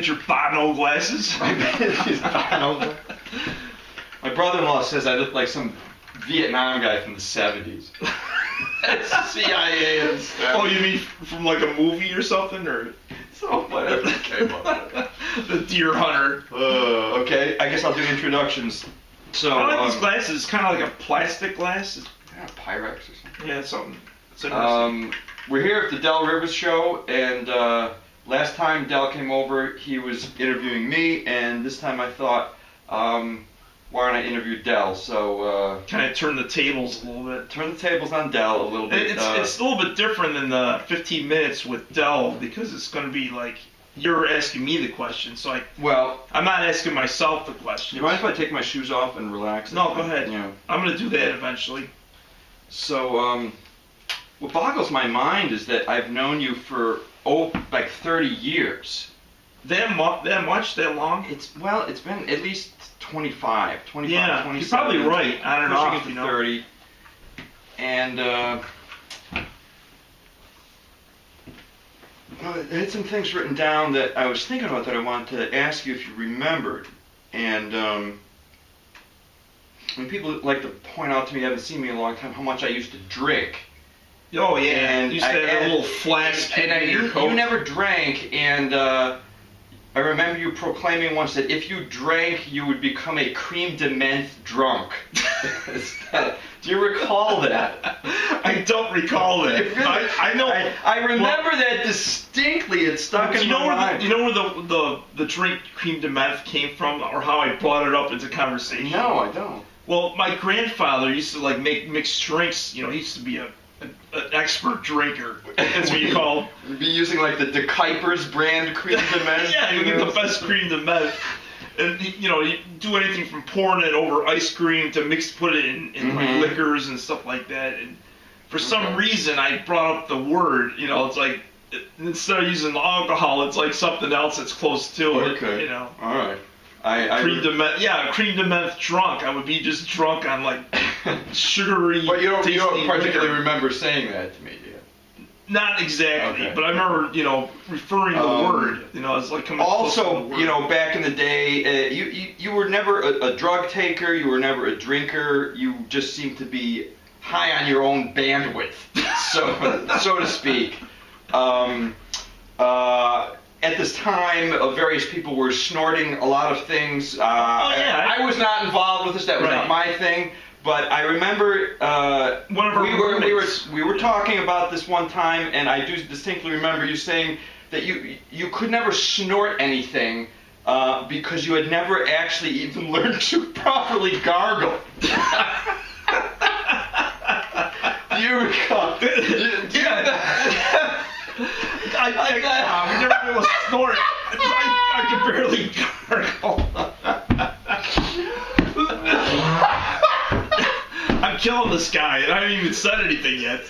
get your Bono glasses? These Bono. My brother-in-law says I look like some Vietnam guy from the 70s. CIA and stuff. Oh, you mean from like a movie or something, or so whatever came up with. the Deer Hunter? Okay, I guess I'll do introductions. So I like these glasses. It's kind of like a plastic glass. Yeah, Pyrex or something. Yeah, it's something. It's interesting. We're here at the Del Rivers show, and last time Del came over, he was interviewing me, and this time I thought, why don't I interview Del? So kind of turn the tables a little bit. Turn the tables on Del a little bit. It's a little bit different than the 15 minutes with Del, because it's going to be like you're asking me the question, so I'm not asking myself the question. You mind if I take my shoes off and relax? No, go ahead. You know. I'm going to do that eventually. So what boggles my mind is that I've known you for like 30 years. That much? That long? It's been at least 25, yeah, 27. You're probably right. I don't know. Pushing into 30. And I had some things written down that I was thinking about that I wanted to ask you if you remembered. And when people like to point out to me, haven't seen me in a long time, how much I used to drink. Oh yeah, and you used to have a little flask in your coat. You never drank, and I remember you proclaiming once that if you drank, you would become a creme de menthe drunk. Do you recall that? I don't recall that. Really, I know. I remember that distinctly. It stuck in my mind. You know where the drink creme de menthe came from, or how I brought it up into conversation? No, I don't. Well, my grandfather used to like make mixed drinks. You know, he used to be an expert drinker. That's what you call. You'd be using like the De Kuipers brand creme de menthe. Yeah, you get the best creme de menthe. And you know, you do anything from pouring it over ice cream to put it in like liquors and stuff like that. And for some reason, I brought up the word. You know, it's like instead of using alcohol, it's like something else that's close to it. Okay. You know. All right. Creme de menthe drunk. I would be just drunk on like sugary. But you don't particularly liquor. remember saying that to me, do you? Not exactly, Okay. but I remember, referring the word. It's like coming close to the word. Back in the day, you were never a drug taker. You were never a drinker. You just seemed to be high on your own bandwidth, so to speak. At this time, various people were snorting a lot of things. I was not involved with this. That was not my thing. But I remember we were talking about this one time, and I do distinctly remember you saying that you could never snort anything because you had never actually even learned to properly gargle. Do you recall? I never been able to snort. I could barely gargle. I'm killing this guy, and I haven't even said anything yet.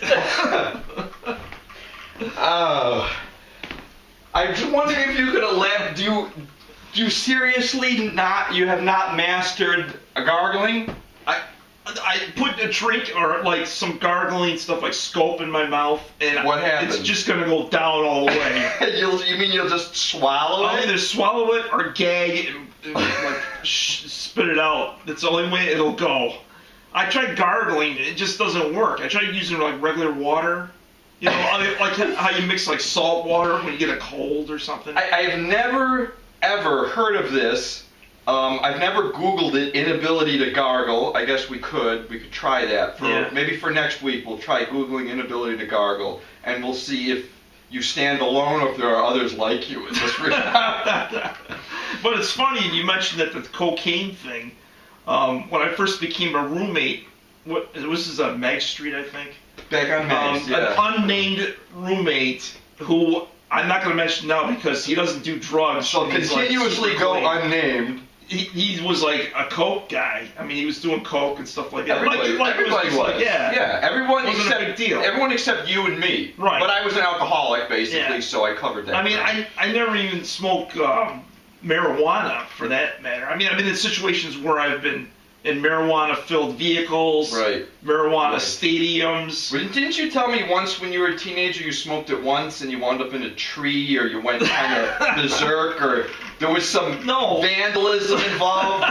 I'm just wondering if you could elaborate. Do you seriously you have not mastered gargling? I put a drink or like some gargling stuff like scope in my mouth, and what happens? It's just gonna go down all the way. You mean you'll just swallow it? I'll either swallow it or gag and like spit it out. That's the only way it'll go. I tried gargling, it just doesn't work. I tried using like regular water. Like how you mix like salt water when you get a cold or something. I have never ever heard of this. I've never Googled it, inability to gargle. I guess we could try that. Maybe for next week we'll try Googling inability to gargle, and we'll see if you stand alone or if there are others like you in this regard. But it's funny, you mentioned that the cocaine thing. When I first became a roommate, this is on Meg Street, I think. Back on Meg, An unnamed roommate who I'm not going to mention now because he doesn't do drugs. So continuously go unnamed. He was like a coke guy. I mean, he was doing coke and stuff like that. Everybody was. Like, yeah, everyone wasn't except a big deal. Everyone except you and me. Right. But I was an alcoholic basically, so I covered that. I mean, I never even smoked marijuana for that matter. I mean, I've been in situations where I've been in marijuana-filled vehicles, marijuana stadiums. Well, didn't you tell me once when you were a teenager you smoked it once and you wound up in a tree or you went kind of berserk or There was some vandalism involved.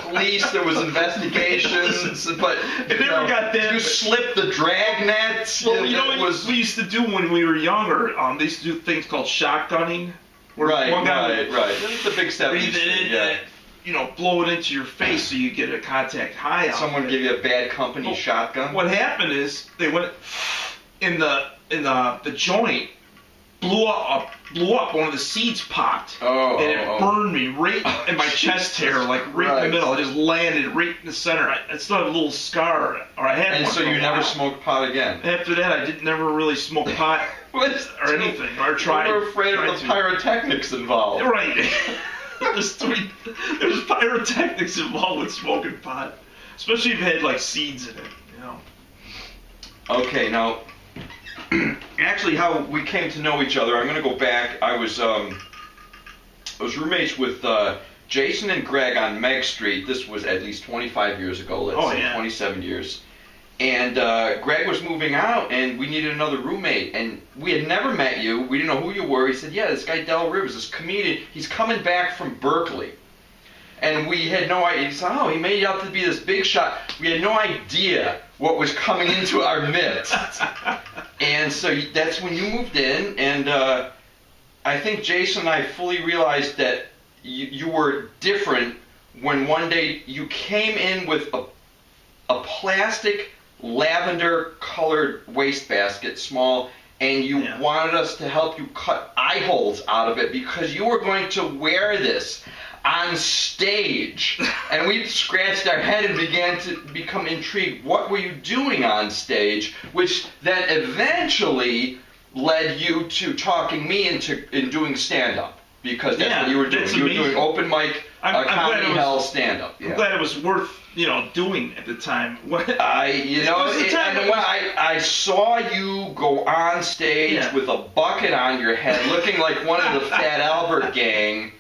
Police, there was investigations, but it never got that. You slipped the drag nets. Well, you know what we used to do when we were younger? They used to do things called shotgunning. Right. That's the big 70s thing, yeah. You know, blow it into your face so you get a contact high out. Someone give you a bad company shotgun. What happened is they went in the joint, blew up one of the seeds popped, and it burned me right in my chest hair, like right in the middle. It just landed right in the center. I still have a little scar, or I had. And one so you never smoked pot again. After that, I never really smoked pot or anything, or tried. You were afraid of the pyrotechnics involved. Right. There's pyrotechnics involved with smoking pot, especially if it had like seeds in it. You know. Okay, now. Actually, how we came to know each other, I'm going to go back. I was roommates with Jason and Greg on Meg Street. This was at least 25 years ago, let's say 27 years. And Greg was moving out, and we needed another roommate. And we had never met you. We didn't know who you were. He said, yeah, this guy Del Rivers, this comedian, he's coming back from Berkeley. And we had no idea. He said, he made out to be this big shot. We had no idea what was coming into our midst. And so that's when you moved in, and I think Jason and I fully realized that you were different when one day you came in with a plastic lavender-colored wastebasket, small, and you wanted us to help you cut eye holes out of it because you were going to wear this on stage. And we scratched our head and began to become intrigued. What were you doing on stage? Which then eventually led you to talking me into doing stand-up. Because that's what you were doing. You were doing open mic, comedy hell stand-up. I'm glad it was worth, doing at the time. I saw you go on stage with a bucket on your head, looking like one of the Fat Albert gang,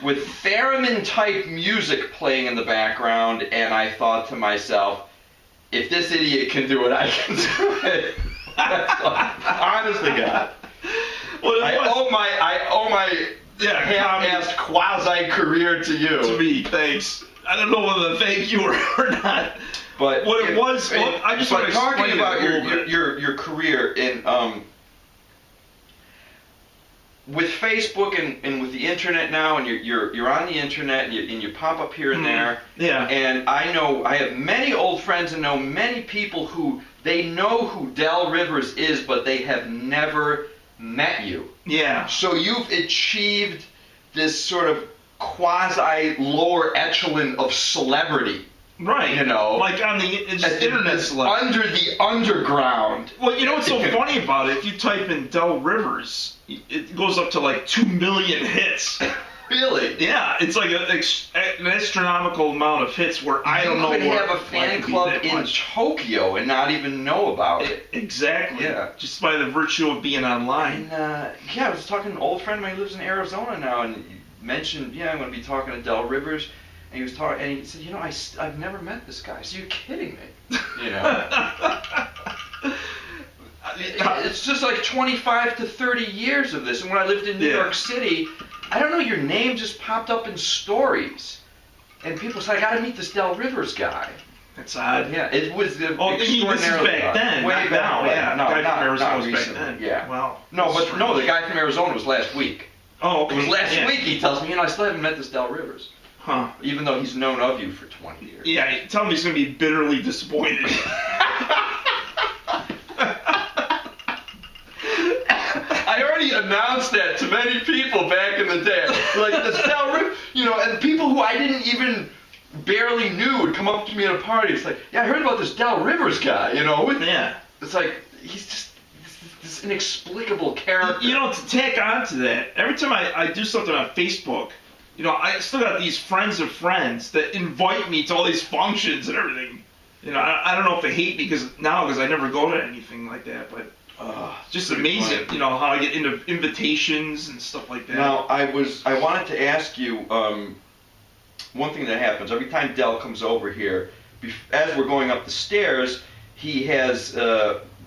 with theremin-type music playing in the background, and I thought to myself, if this idiot can do it, I can do it. Honest to God. Well, I owe my half-assed quasi-career to you. To me, thanks. I don't know whether to thank you or not. But what it was, I just want to talking about your career in with Facebook and with the internet now, and you're on the internet and you pop up here and there. Yeah. And I know I have many old friends and know many people who they know who Del Rivers is, but they have never met you. Yeah. So you've achieved this sort of quasi lower echelon of celebrity. Right. Like on the internet celebrity. Under the underground. Well, you know what's so funny about it? If you type in Del Rivers, it goes up to like 2 million hits. Really? Yeah, it's like an astronomical amount of hits where I don't know. You could have a fan club in Tokyo and not even know about it. Exactly. Yeah. Just by the virtue of being online. And I was talking to an old friend of mine who lives in Arizona now, and he mentioned, I'm going to be talking to Del Rivers, and he was talking, and he said, I've never met this guy. So you're kidding me, It's just like 25 to 30 years of this, and when I lived in New York City, I don't know, your name just popped up in stories. And people said, I got to meet this Del Rivers guy. That's odd. Yeah, it was extraordinarily this is back then. Way back now, yeah. No, the guy from Arizona was recently. back then. Yeah. Well, the guy from Arizona was last week. Oh, okay. It was last week, he tells me, I still haven't met this Del Rivers. Huh. Even though he's known of you for 20 years. Yeah, tell him he's going to be bitterly disappointed. I already announced that to many people back in the day. Like, this Del Rivers, and people who I didn't even barely knew would come up to me at a party. It's like, I heard about this Del Rivers guy, Yeah. It's like, he's just this inexplicable character. To tack on to that, every time I do something on Facebook, I still got these friends of friends that invite me to all these functions and everything. I don't know if they hate me because I never go to anything like that, but it's just amazing, how I get into invitations and stuff like that. Now, I wanted to ask you one thing that happens every time Del comes over here. As we're going up the stairs, he has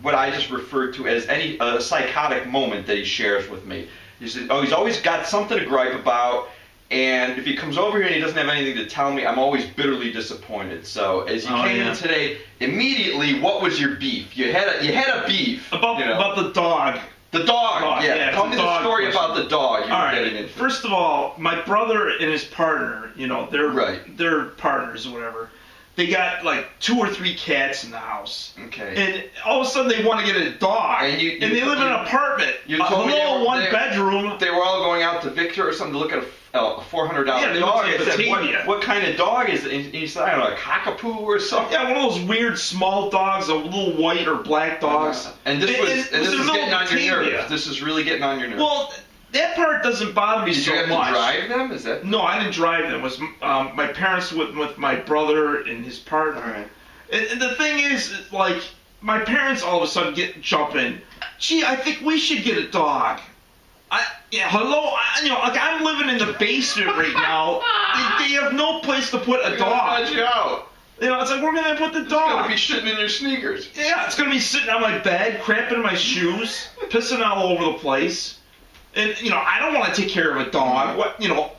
what I just referred to as a psychotic moment that he shares with me. He says, he's always got something to gripe about, And if he comes over here and he doesn't have anything to tell me, I'm always bitterly disappointed. So as you came in today, immediately, what was your beef? You had a beef about the dog. The dog. Yeah. Tell me the story about the dog you were getting into. First of all, my brother and his partner, they're partners or whatever. They got like 2 or 3 cats in the house. Okay. And all of a sudden they want to get a dog. And they live in an apartment. You told me one bedroom. They were all going out to Victor or something to look at a $400 dog. I said, what kind of dog is it? And he said, I don't know, a cockapoo or something. Yeah, one of those weird small dogs, a little white or black dogs. And this is getting on your nerves. This is really getting on your nerves. Well, that part doesn't bother me so much. Did you have to drive them? Is that? No, I didn't drive them. It was my parents with my brother and his partner. All right. And the thing is, like, my parents all of a sudden jump in. Gee, I think we should get a dog. I'm living in the basement right now. They have no place to put a dog. Let you out. It's like, we're going to put the dog. It's going to be shitting in your sneakers. Yeah, it's going to be sitting on my bed, crapping in my shoes, pissing all over the place. And, I don't want to take care of a dog.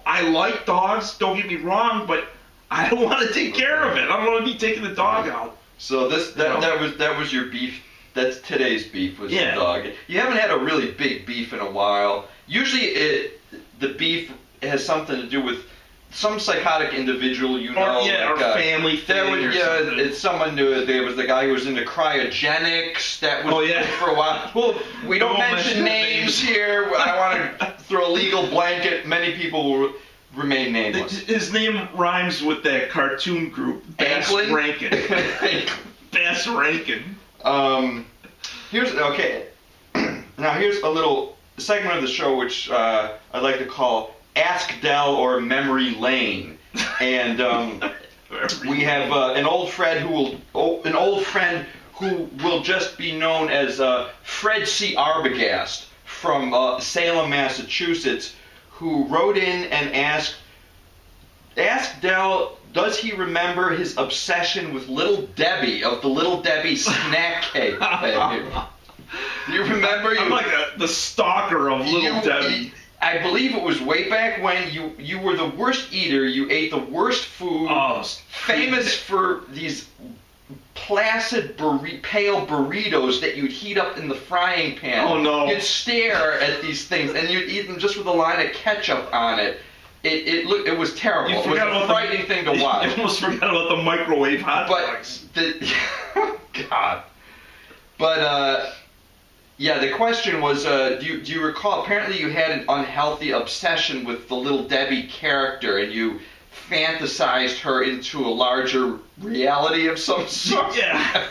I like dogs, don't get me wrong, but I don't want to take care of it. I don't want to be taking the dog out. So that was your beef. That's today's beef was the dog. You haven't had a really big beef in a while. Usually the beef has something to do with some psychotic individual, or family thing. It's someone new. There was the guy who was into cryogenics. That was for a while. Well, we don't mention names here. I want to throw a legal blanket. Many people will remain nameless. His name rhymes with that cartoon group, Bass Rankin. Bass Rankin. Now here's a little segment of the show which I'd like to call Ask Del or Memory Lane, and we have an old friend who will just be known as Fred C. Arbogast from Salem, Massachusetts, who wrote in and asked Del, does he remember his obsession with Little Debbie of the Little Debbie snack cake? Do you remember? I'm like the stalker of Little Debbie. I believe it was way back when you were the worst eater. You ate the worst food. Famous for these placid pale burritos that you'd heat up in the frying pan. Oh no! You'd stare at these things and you'd eat them just with a line of ketchup on it. It was terrible. It was a frightening thing to watch. You almost forgot about the microwave hot dogs. God. But the question was, do you recall? Apparently, you had an unhealthy obsession with the Little Debbie character, and you fantasized her into a larger reality of some sort. Yeah.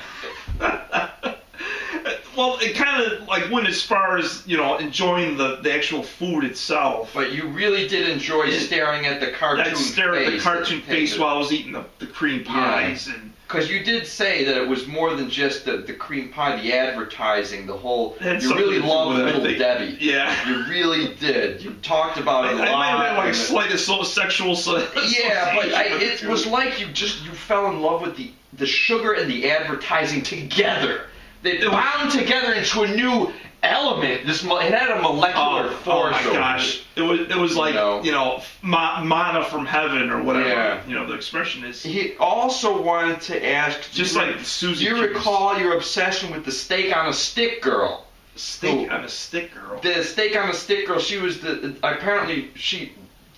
Well, it kind of like went as far as enjoying the actual food itself. But you really did enjoy staring at the cartoon face. I'd stare at the cartoon face while I was eating the cream pies and. Because you did say that it was more than just the cream pie, the advertising, the whole. You really loved Little Debbie. Yeah. You really did. You talked about it a lot. I might have had like slight sexual. Yeah, but it was like you fell in love with the sugar and the advertising together. They bound together into a new element. It had a molecular force. Oh my gosh! It was like manna from heaven or whatever. Yeah. The expression is. He also wanted to ask, just like Susie. Do you recall your obsession with the steak on a stick girl? Steak on a stick girl. The steak on a stick girl. She was apparently she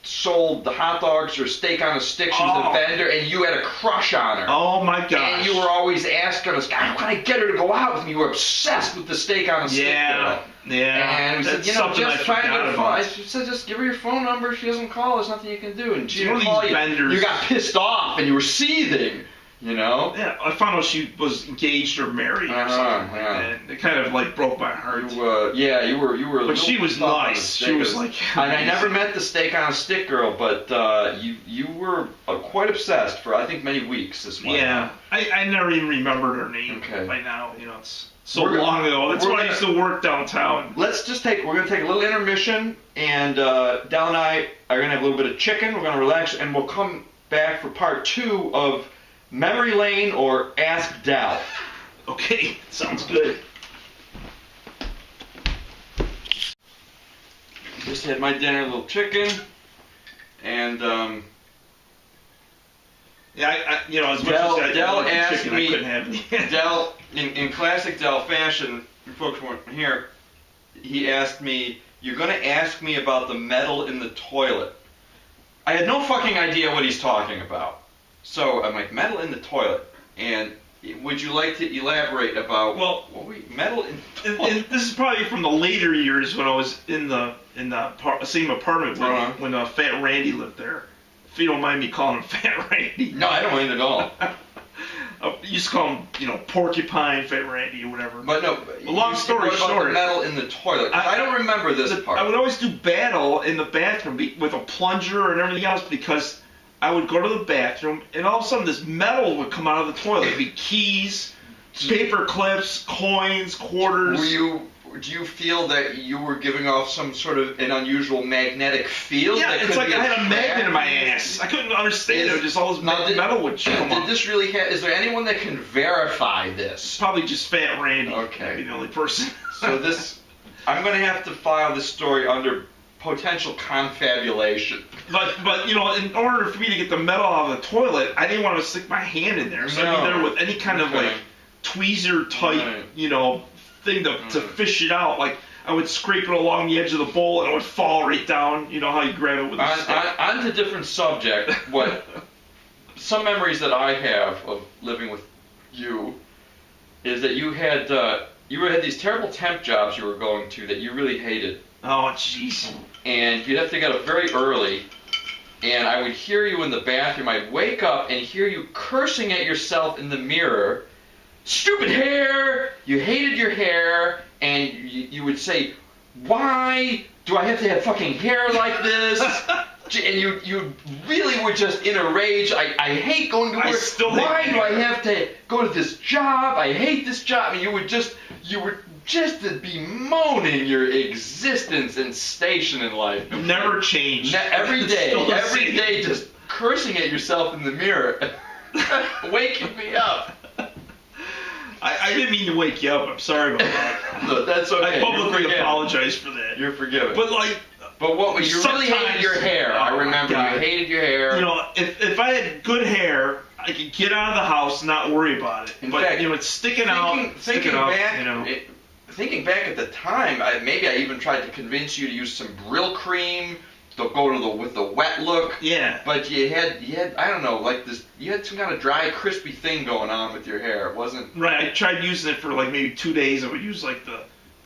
sold the hot dogs or steak on a stick. She was a vendor, and you had a crush on her. Oh my gosh! And you were always asking us, how can I get her to go out with me? You were obsessed with the steak on a stick girl. Yeah. And we said, just find her phone. I said, just give her your phone number. If she doesn't call, there's nothing you can do. And she didn't call you. You got pissed off, and you were seething. Yeah, I found out she was engaged or married or something like that. It kind of like broke my heart. You were. But she was nice. She was like. And I never met the steak on a stick girl, but you were quite obsessed for I think many weeks this month. Yeah, I never even remembered her name by now. It's so long ago. That's why I used to work downtown. We're gonna take a little intermission, and Del and I are gonna have a little bit of chicken. We're gonna relax, and we'll come back for part 2 of Memory Lane or Ask Del. Okay, sounds good. Just had my dinner, a little chicken, And as much Del, as I Del like asked chicken, me, I couldn't have any. Del, in classic Del fashion, if folks weren't here, he asked me, "You're going to ask me about the metal in the toilet." I had no fucking idea what he's talking about. So I'm like, metal in the toilet, and would you like to elaborate about metal in the toilet? And this is probably from the later years when I was in the same apartment when Fat Randy lived there. If you don't mind me calling him Fat Randy. No, I don't mind at all. You used to call him, Porcupine, Fat Randy, or whatever. But no, long story short, about the metal in the toilet. I don't remember this part. I would always do battle in the bathroom with a plunger and everything else because I would go to the bathroom and all of a sudden this metal would come out of the toilet. It'd be keys, paper clips, coins, quarters. Do you feel that you were giving off some sort of an unusual magnetic field? Yeah, it's like I had a magnet in my ass. I couldn't understand it. Just all this metal would come up. Did this really is there anyone that can verify this? Probably just Fat Randy. Okay. Maybe the only person. So I'm going to have to file this story under potential confabulation. But in order for me to get the metal out of the toilet, I didn't want to stick my hand in there. So I'd be there with any kind of tweezer type, thing to fish it out. Like I would scrape it along the edge of the bowl and it would fall right down. You know how you grab it with a stick. On to different subject. Some memories that I have of living with you is that you had these terrible temp jobs you were going to that you really hated. Oh jeez. And you'd have to get up very early. And I would hear you in the bathroom. I'd wake up and hear you cursing at yourself in the mirror. Stupid hair! You hated your hair, and you would say, "Why do I have to have fucking hair like this?" And you really were just in a rage. I hate going to work. Why do I have to go to this job? I hate this job. And you were just bemoaning your existence and station in life. Never changed. Every day, just cursing at yourself in the mirror, waking me up. I didn't mean to wake you up. I'm sorry about that. No, that's okay. I publicly apologize for that. You're forgiven. But what you really hated your hair. I remember you hated your hair. If I had good hair, I could get out of the house and not worry about it. In fact, it's sticking out. Thinking back at the time, maybe I even tried to convince you to use some Brill cream to go with the wet look. Yeah. But you had I don't know, like this. You had some kind of dry, crispy thing going on with your hair. It wasn't right. I tried using it for maybe 2 days. I would use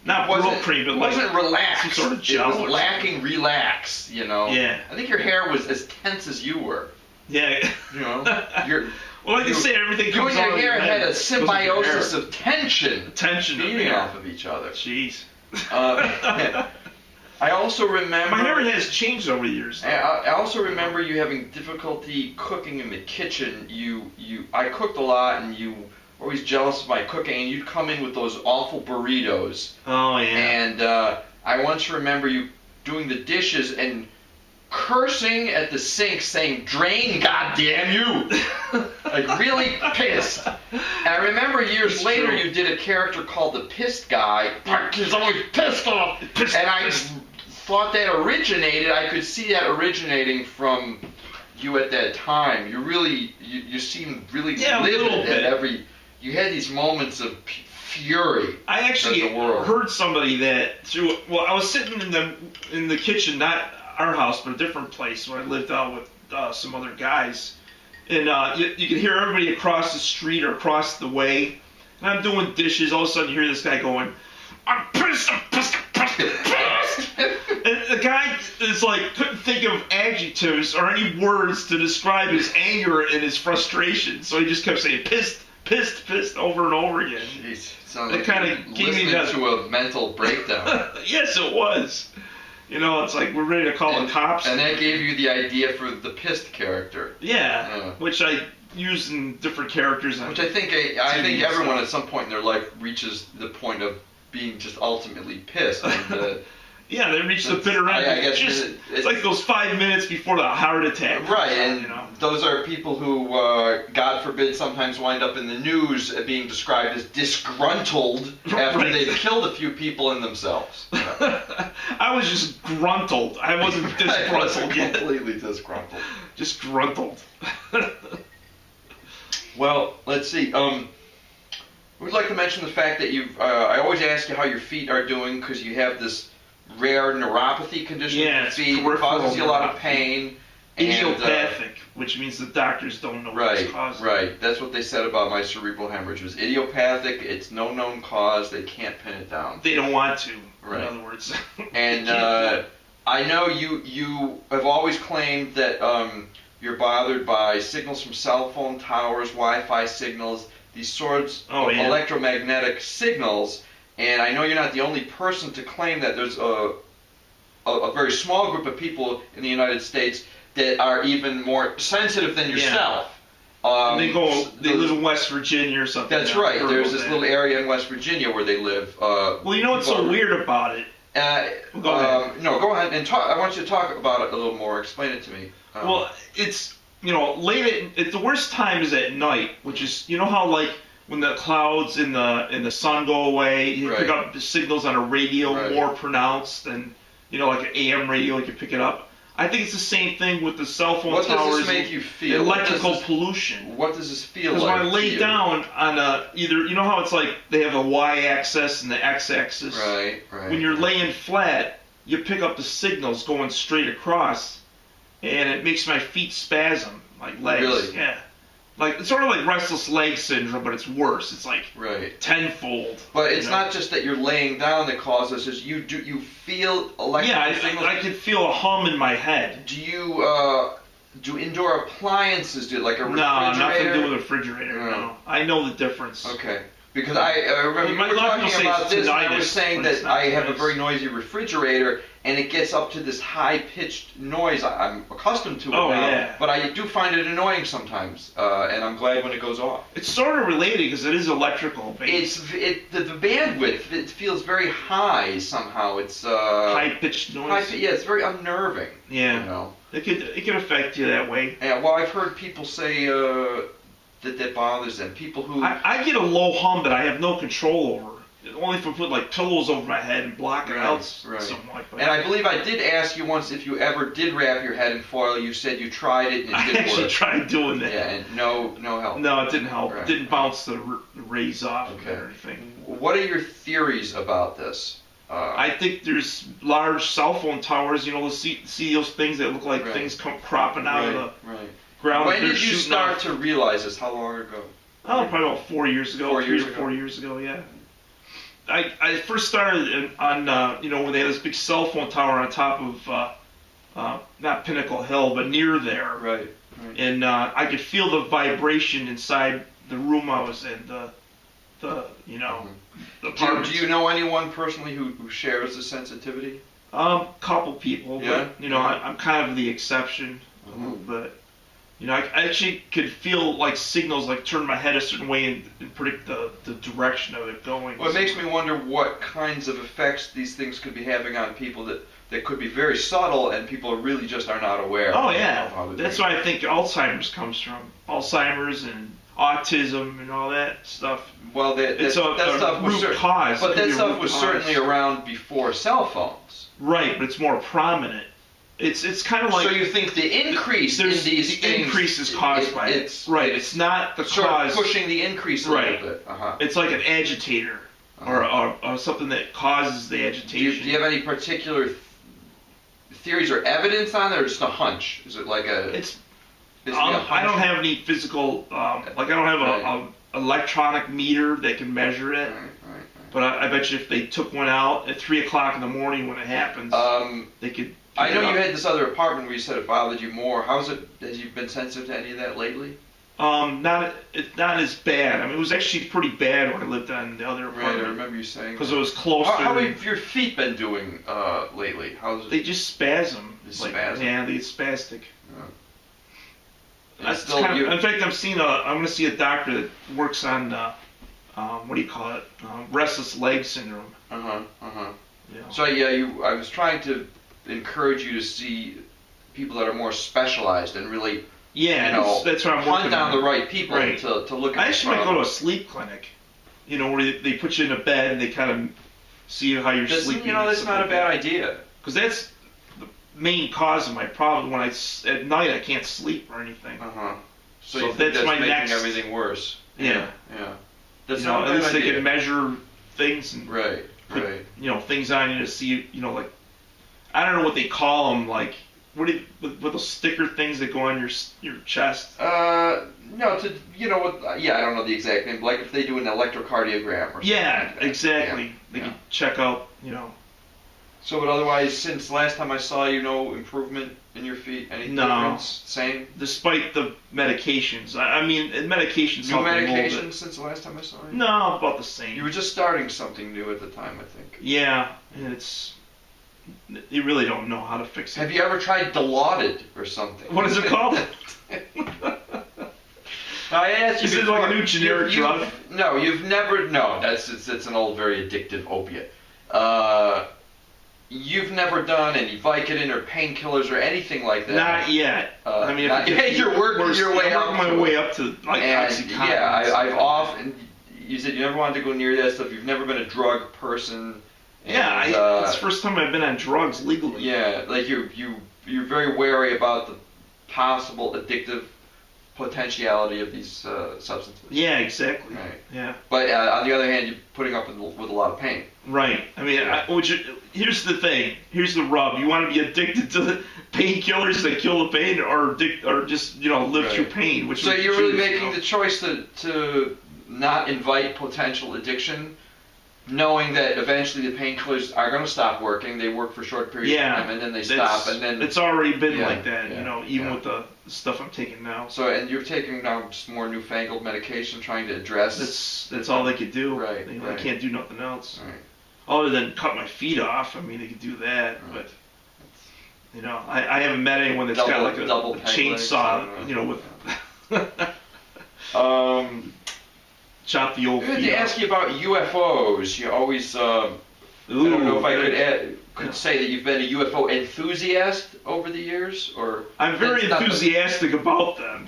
not Brill cream, but it wasn't relaxed. Some sort of gel. It was lacking relax. Yeah. I think your hair was as tense as you were. Yeah. Well, I can say everything comes out. You and your hair had a symbiosis of tension. Feeding off of each other. Jeez. I also remember... My hair has changed over the years. I also remember you having difficulty cooking in the kitchen. I cooked a lot, and you were always jealous of my cooking, and you'd come in with those awful burritos. Oh, yeah. And I once remember you doing the dishes and cursing at the sink, saying, "Drain, goddamn you!" Like, really pissed. And I remember years later you did a character called the Pissed Guy. He's always pissed off. And I thought that I could see that originating from you at that time. You seemed really livid at every... You had these moments of fury. I actually heard somebody that I was sitting in the kitchen, not our house, but a different place where I lived out with some other guys. And you can hear everybody across the street or across the way. And I'm doing dishes. All of a sudden you hear this guy going, "I'm pissed, I'm pissed, I'm pissed, I'm pissed." And the guy is couldn't think of adjectives or any words to describe his anger and his frustration. So he just kept saying pissed, pissed, pissed over and over again. Jeez, sounds like kind of gave me to a mental breakdown. Yes, it was. It's like we're ready to call the cops. And that gave you the idea for the pissed character. Yeah, which I use in different characters. Which I think everyone at some point in their life reaches the point of being just ultimately pissed. And, yeah, they reach the bitter end. I guess it's like those 5 minutes before the heart attack. Right, and Those are people who, God forbid, sometimes wind up in the news being described as disgruntled after they've killed a few people in themselves. I was just gruntled. I wasn't disgruntled. I wasn't completely disgruntled. Just gruntled. Well, let's see. We'd like to mention the fact that you've. I always ask you how your feet are doing because you have this rare neuropathy condition in your feet. It causes you a lot of pain. Idiopathic, which means the doctors don't know what's causing it. Right. That's what they said about my cerebral hemorrhage. It was idiopathic. It's no known cause. They can't pin it down. They don't want to. Right. In other words. And I know you have always claimed that you're bothered by signals from cell phone towers, Wi-Fi signals, these sorts of electromagnetic signals. And I know you're not the only person to claim that. There's a very small group of people in the United States that are even more sensitive than yourself. They live in West Virginia or something. That's right. There's this little area in West Virginia where they live. Well, you know what's so weird about it? Go ahead. No, go ahead and talk. I want you to talk about it a little more. Explain it to me. Well, it's the worst time is at night, which is how like when the clouds in the sun go away, you pick up the signals on a radio more pronounced than like an AM radio, you can pick it up. I think it's the same thing with the cell phone towers. What does this make you feel? Electrical pollution. What does this feel like? Because when I lay down on either, how it's like they have a y-axis and the x-axis. Right. When you're laying flat, you pick up the signals going straight across, and it makes my feet spasm, like legs. Really? Yeah. Like it's sort of like restless leg syndrome, but it's worse. It's like tenfold. But it's not just that you're laying down that causes this. You feel electrical signals. I can feel a hum in my head. Do you do indoor appliances do like a refrigerator? No, nothing to do with a refrigerator. No, I know the difference. Okay. Because I remember you were talking about this, and I was saying that I have a very noisy refrigerator, and it gets up to this high-pitched noise. I'm accustomed to it now, but I do find it annoying sometimes, and I'm glad when it goes off. It's sort of related because it is electrical based. The bandwidth, it feels very high somehow. It's high-pitched noise. It's very unnerving. Yeah, it could affect you that way. Yeah, well, I've heard people say that bothers them. People who I get a low hum that I have no control over. Only if I put like pillows over my head and block it out somewhat. And I believe I did ask you once if you ever did wrap your head in foil. You said you tried it and it didn't work. I actually tried doing that. Yeah, and no help. No, it didn't help. It didn't bounce the rays off of it or anything. What are your theories about this? I think there's large cell phone towers. To see those things that look like things cropping out of the ground. When did you start to realize this? How long ago? Oh, probably about 4 years ago. 4 years ago, yeah. I first started on when they had this big cell phone tower on top of not Pinnacle Hill, but near there. Right. And I could feel the vibration inside the room I was in. The Do you know anyone personally who shares the sensitivity? Couple people, but I'm kind of the exception a little bit. I actually could feel like signals, like turn my head a certain way and predict the direction of it going. Well, it makes me wonder what kinds of effects these things could be having on people that could be very subtle and people really just are not aware. Oh, yeah. That's why I think Alzheimer's comes from. Alzheimer's and autism and all that stuff. Well, that stuff was cause. But that stuff was certainly around before cell phones. Right, but it's more prominent. It's kind of like. So you think the increase in these things, increase is caused by it. Right. It's not the sort cause. Of pushing the increase a little bit. It's like an agitator or something that causes the agitation. Do you have any particular theories or evidence on it, or just a hunch? Is it like a? I don't have any physical. I don't have a electronic meter that can measure it. Right. But I bet you if they took one out at 3 o'clock in the morning when it happens, they could. I know you had this other apartment where you said it bothered you more. How's it? Has you been sensitive to any of that lately? Not as bad. I mean, it was actually pretty bad when I lived on the other apartment. Right, I remember you saying. Because it was closer. How have your feet been doing lately? How's it? They just spasm. Yeah, they get spastic. In fact, I'm going to see a doctor that works on what do you call it? Restless leg syndrome. Yeah. So I was trying to encourage you to see people that are more specialized and really Yeah, you know, that's what I'm working hunt down on. the right people to look at. I actually might go to a sleep clinic. You know, where they put you in a bed and they kind of see how you're sleeping. You know, that's not a bad idea. Because that's the main cause of my problem. When at night I can't sleep or anything. So you think that's making everything worse. Yeah. That's not a bad idea. At least they can measure things and put, you know, things on you to see, you know, like, I don't know what they call them, like, what those sticker things that go on your chest? No, you know, I don't know the exact name. Like if they do an electrocardiogram or something. Yeah, like exactly. They can check out, you know. So, but otherwise, since last time I saw you, no improvement in your feet? Any difference? Same? Despite the medications. I mean, medications help a little bit. New medications since the last time I saw you? No, about the same. You were just starting something new at the time, I think. Yeah, and you really don't know how to fix it. Have you ever tried Dilaudid or something? What is it called? I asked you. Is it like a new generic drug? No, you've never. No, it's an old, very addictive opiate. You've never done any Vicodin or painkillers or anything like that. Not yet. I mean, you're working your way up. I'm working my way up to like Oxycontin. Yeah, I've often. You said you never wanted to go near that stuff. You've never been a drug person. Yeah, it's the first time I've been on drugs legally. Yeah, like you're very wary about the possible addictive potentiality of these substances. Yeah, exactly. Right. Yeah. But on the other hand, you're putting up with a lot of pain. Right. I mean, here's the thing. Here's the rub. You want to be addicted to painkillers that kill the pain, or just live through pain. So you're really making the choice to not invite potential addiction, knowing that eventually the painkillers are going to stop working. They work for a short period of time, and then they stop, and then it's already been like that. Even with the stuff I'm taking now. So, and you're taking now some more newfangled medication, trying to address. That's all they could do. Right. They can't do nothing else. Right. Other than cut my feet off. I mean, they could do that, but I haven't met anyone that's got like a chainsaw, with. Chop the old feet off. To ask you about UFOs, you always. I don't know if I could say that you've been a UFO enthusiast over the years, or. I'm very enthusiastic about them.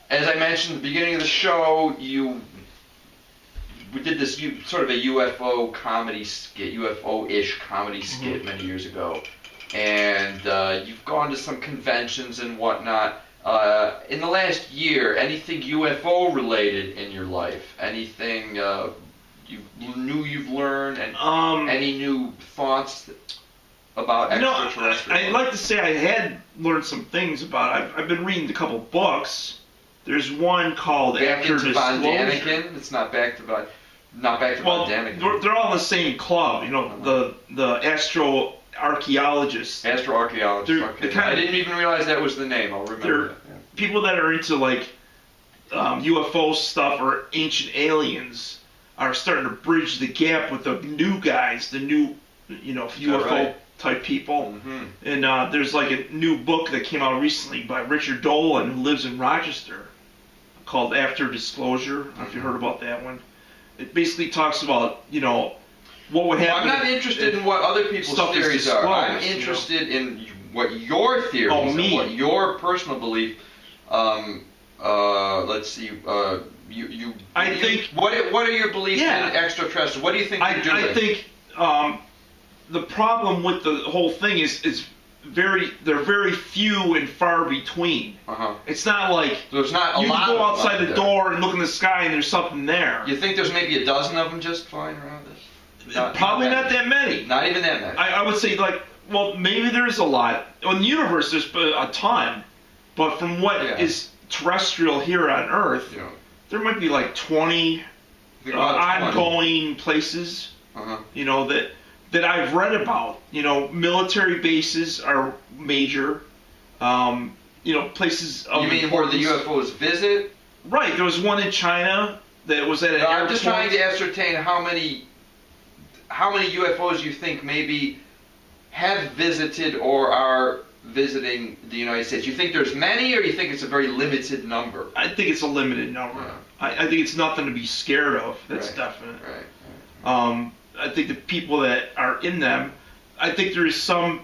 As I mentioned at the beginning of the show, we did this sort of a UFO comedy skit, UFO-ish comedy skit many years ago, and you've gone to some conventions and whatnot. In the last year, anything UFO related in your life? Anything you've learned, and any new thoughts about extraterrestrial? I'd like to say I had learned some things about it. I've been reading a couple books. There's one called After Disclosure. It's not Back to Von Daniken. They're all in the same club. The astroarchaeologists. Astroarchaeologists. Okay. I didn't even realize that was the name. I'll remember. They're people that are into like UFO stuff or ancient aliens are starting to bridge the gap with the new guys, the new UFO type people. Mm-hmm. And there's like a new book that came out recently by Richard Dolan, who lives in Rochester, called After Disclosure. I don't know if you heard about that one. It basically talks about what would happen. I'm not interested in what other people's theories are. I'm interested in what your theories are, what your personal belief. Let's see. What are your beliefs in extraterrestrial? What do you think you're doing? I think the problem with the whole thing is they're very few and far between. It's not like there's not a you lot can go outside the door and look in the sky and there's something there. You think there's maybe a dozen of them just flying around this? Probably not that many. Not even that many. I would say maybe there's a lot. In the universe, there's a ton. But from what is terrestrial here on Earth, there might be like 20 ongoing places, that I've read about. Military bases are major. Places of You mean where the UFOs visit? Right. There was one in China that was at an airport. I'm just trying to ascertain how many UFOs you think maybe have visited or are visiting the United States. You think there's many, or you think it's a very limited number? I think it's a limited number. Yeah. I think it's nothing to be scared of. That's definite. Right. I think the people that are in them, I think there is some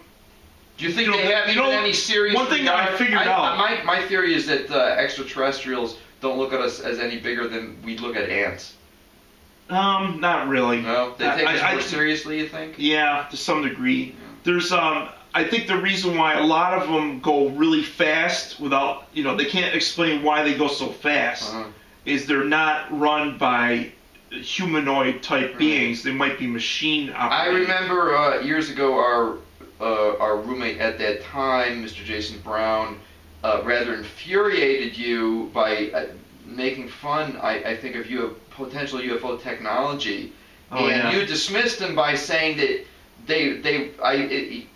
Do you think they have any serious? One thing that I figured out. My theory is that extraterrestrials don't look at us as any bigger than we look at ants. Not really. No, they take us more seriously. You think? Yeah, to some degree. Yeah. There's I think the reason why a lot of them go really fast without, they can't explain why they go so fast, is they're not run by humanoid type beings. They might be machine operated. I remember years ago our roommate at that time, Mr. Jason Brown, rather infuriated you by making fun, I think, of potential UFO technology, you dismissed him by saying that I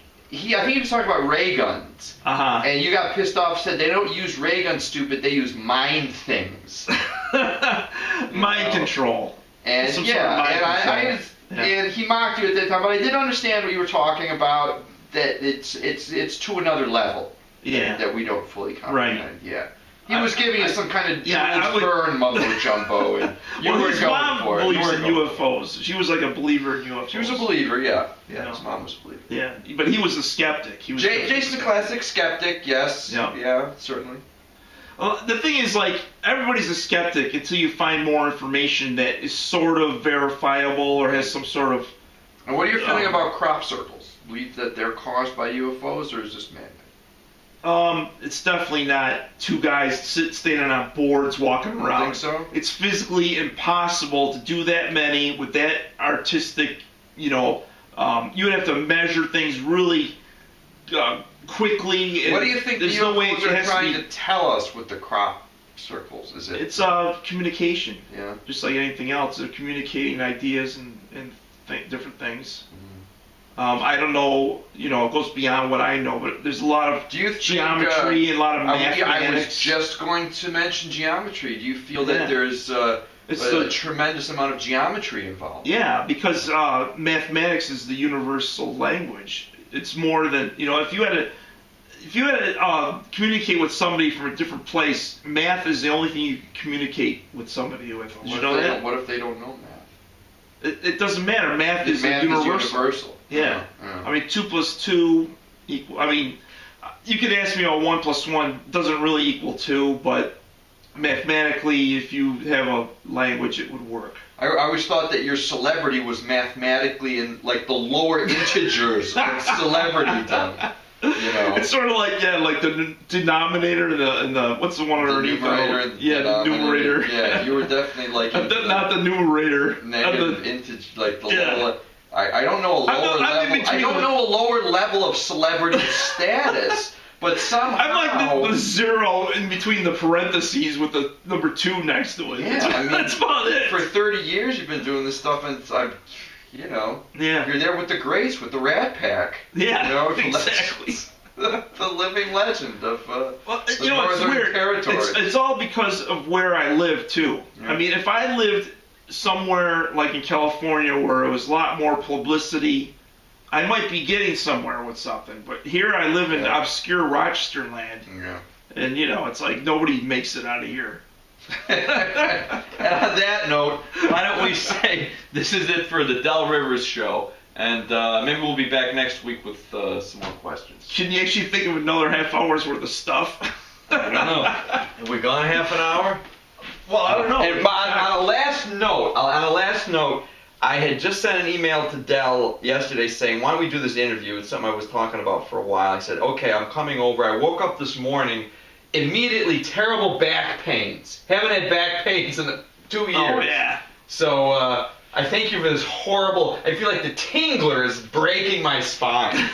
think he was talking about ray guns, and you got pissed off. Said they don't use ray guns, stupid. They use mind things, mind control, and and he mocked you at that time. But I did understand what you were talking about. That it's to another level. Yeah. That we don't fully comprehend. Right. Yeah. He was giving us some kind of burn mumbo jumbo, and you were his going mom for it. believes in UFOs. She was like a believer in UFOs. She was a believer, yeah. His mom was a believer. Yeah, but he was a skeptic. He was Jason's a classic skeptic, yes. Yeah, certainly. Well, the thing is, everybody's a skeptic until you find more information that is sort of verifiable or has some sort of... And what are you feeling about crop circles? Believe that they're caused by UFOs, or is this man-made? It's definitely not two guys standing on boards walking around. You think so? It's physically impossible to do that many with that artistic, you would have to measure things really quickly. What do you think the UFOs are trying to tell us with the crop circles? Is it? It's communication. Yeah. Just like anything else, they're communicating ideas and different things. I don't know, it goes beyond what I know, but there's a lot of geometry and a lot of mathematics. I was just going to mention geometry. Do you feel that there's a tremendous amount of geometry involved? Yeah, because mathematics is the universal language. It's more than, if you had to communicate with somebody from a different place, math is the only thing you can communicate with somebody with. Did you know that? What if they don't know math? It doesn't matter. Math is universal. Yeah. I mean, 2 + 2 equal. I mean, you could ask me, 1 + 1 doesn't really equal 2, but mathematically, if you have a language, it would work. I always thought that your celebrity was mathematically in the lower integers of celebrydom. It's sort of like the denominator and the what's the one underneath? The numerator. Yeah, you were definitely not the numerator. Negative integer, little. I don't know a lower level. I don't know a lower level of celebrity status, but somehow I'm like the 0 in between the parentheses with the number 2 next to it. Yeah, that's about it. For 30 years you've been doing this stuff, and you're there with the greats, with the Rat Pack. Yeah, exactly. The living legend of the it's Northern weird. Territory. It's all because of where I live too. Yeah. I mean, if I lived somewhere like in California where it was a lot more publicity, I might be getting somewhere with something. But here I live in obscure Rochester land, and it's like nobody makes it out of here. And on that note, why don't we say this is it for the Del Rivers show, and maybe we'll be back next week with some more questions. Can you actually think of another half hour's worth of stuff? I don't know. Have we gone half an hour? Well, I don't know. And on a last note, I had just sent an email to Del yesterday saying, why don't we do this interview? It's something I was talking about for a while. I said, okay, I'm coming over. I woke up this morning, immediately terrible back pains. Haven't had back pains in 2 years. Oh, yeah. So I thank you for this horrible, I feel like the tingler is breaking my spine.